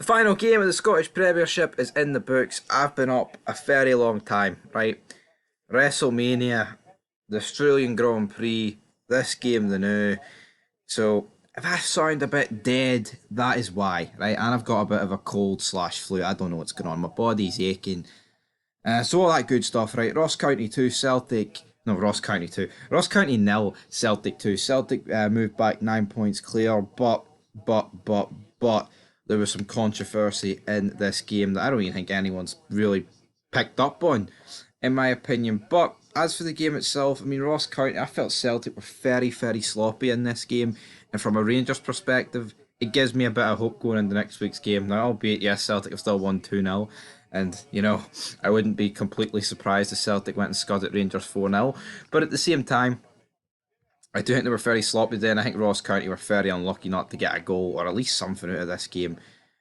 Final game of the Scottish Premiership is in the books. I've been up a very long time, right? WrestleMania, the Australian Grand Prix, this game, the new. So if I sound a bit dead, that is why, right? And I've got a bit of a cold slash flu. I don't know what's going on. My body's aching. So all that good stuff, right? Ross County 2, Celtic. No, Ross County 2. Ross County nil, Celtic 2. Celtic moved back 9 points clear, but there was some controversy in this game that I don't even think anyone's really picked up on, in my opinion. But as for the game itself, I mean, Ross County, I felt Celtic were very, very sloppy in this game. And from a Rangers perspective, it gives me a bit of hope going into next week's game. Now, albeit, yes, Celtic have still won 2-0. And, I wouldn't be completely surprised if Celtic went and scudded Rangers 4-0. But at the same time, I do think they were very sloppy then. I think Ross County were very unlucky not to get a goal or at least something out of this game.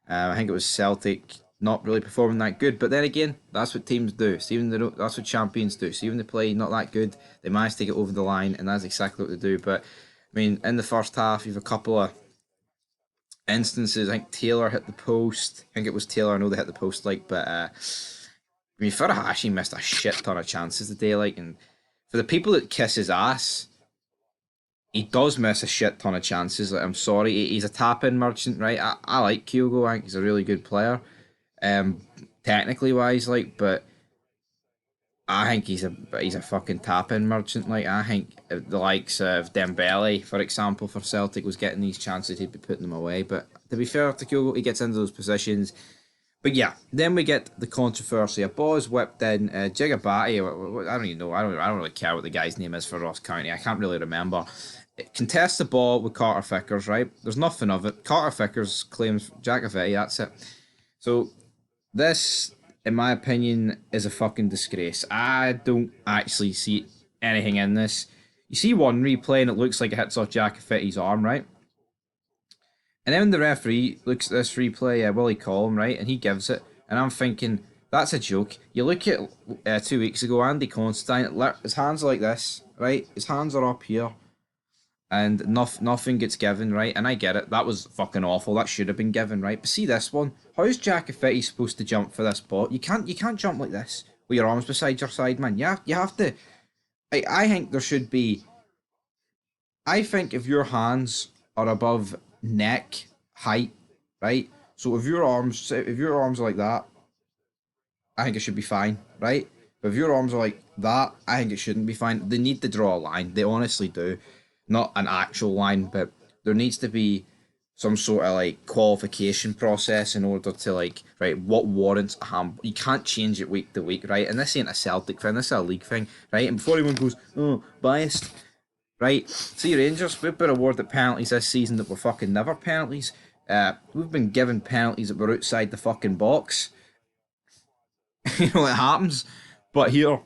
I think it was Celtic not really performing that good. But then again, that's what teams do. That's what champions do. So even they play not that good, they manage to get over the line, and that's exactly what they do. But, I mean, in the first half, you've a couple of instances. I think Taylor hit the post. I think it was Taylor. I know they hit the post, but I mean, Furuhashi missed a shit ton of chances today, and for the people that kiss his ass, he does miss a shit ton of chances. I'm sorry, he's a tap-in merchant, right? I like Kyogo. I think he's a really good player, technically wise, but I think he's a fucking tap-in merchant. I think the likes of Dembele, for example, for Celtic was getting these chances, he'd be putting them away. But to be fair to Kyogo, he gets into those positions. But yeah, then we get the controversy. A ball is whipped in. Jigabati, I don't even know. I don't really care what the guy's name is for Ross County. I can't really remember. It contests the ball with Carter Vickers, right? There's nothing of it. Carter Vickers claims Jackavetti, that's it. So this, in my opinion, is a fucking disgrace. I don't actually see anything in this. You see one replay and it looks like it hits off Jackavetti's arm, right? And then when the referee looks at this replay, Willie Collum, right, and he gives it, and I'm thinking, that's a joke. You look at 2 weeks ago, Andy Considine, his hands are like this, right? His hands are up here, and nothing gets given, right? And I get it, that was fucking awful. That should have been given, right? But see this one. How's Jackavetti supposed to jump for this ball? You can't jump like this with your arms beside your side, man. You have to. I think there should be. I think if your hands are above neck height, right? So if your arms are like that, I think it should be fine, right? But if your arms are like that, I think it shouldn't be fine. They need to draw a line. They honestly do. Not an actual line, but there needs to be some sort of qualification process in order to right, what warrants a handball. You can't change it week to week, right? And this ain't a Celtic thing, this is a league thing, right? And before anyone goes, oh, biased, right? See, Rangers, we've been awarded penalties this season that were fucking never penalties. We've been given penalties that were outside the fucking box. It happens. But here,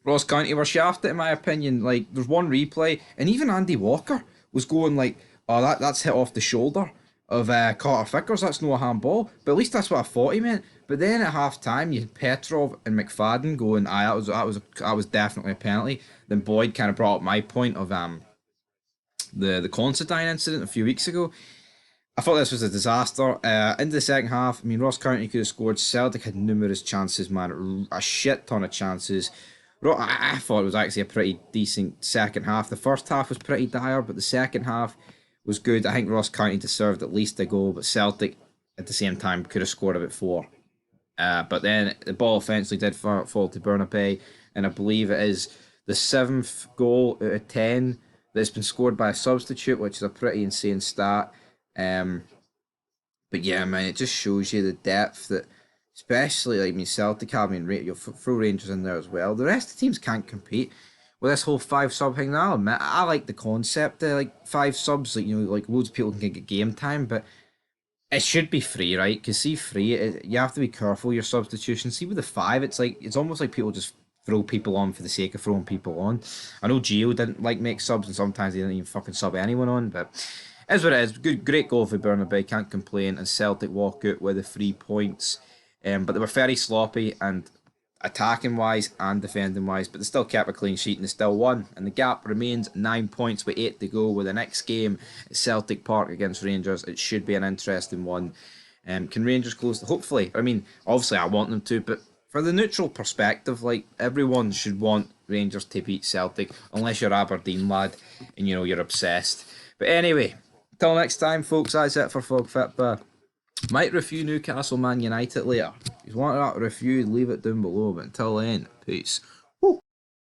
Ross County were shafted, in my opinion. There's one replay, and even Andy Walker was going oh, that's hit off the shoulder of Carter Vickers. That's no handball. But at least that's what I thought he meant. But then at half time, you had Petrov and McFadden going, that was definitely a penalty. Then Boyd kind of brought up my point of the Considine incident a few weeks ago. I thought this was a disaster. Into the second half, I mean, Ross County could have scored. Celtic had numerous chances, man. A shit ton of chances. I thought it was actually a pretty decent second half. The first half was pretty dire, but the second half was good. I think Ross County deserved at least a goal, but Celtic, at the same time, could have scored about 4. But then the ball eventually did fall to Burnaby, and I believe it is the 7th goal out of 10 that's been scored by a substitute, which is a pretty insane stat. But yeah, man, it just shows you the depth that, especially Celtic having you'll throw Rangers in there as well. The rest of the teams can't compete with this whole 5 sub thing. Now, I'll admit, I like the concept of 5 subs, loads of people can get game time, but it should be free, right? Because see, you have to be careful your substitutions. See, with the 5, it's almost like people just throw people on for the sake of throwing people on. I know Gio didn't make subs, and sometimes he didn't even fucking sub anyone on, but as what it is. Great goal for Burnaby, can't complain, and Celtic walk out with the 3 points. But they were very sloppy, and attacking wise and defending wise, but they still kept a clean sheet and they still won. And the gap remains 9 points with 8 to go. With the next game at Celtic Park against Rangers, it should be an interesting one. Can Rangers close? Hopefully, I mean, obviously, I want them to, but for the neutral perspective, like everyone should want Rangers to beat Celtic, unless you're Aberdeen lad and you're obsessed. But anyway, till next time, folks. That's it for Fog Fitba. Might review Newcastle Man United later. If you want that review, leave it down below. But until then, peace.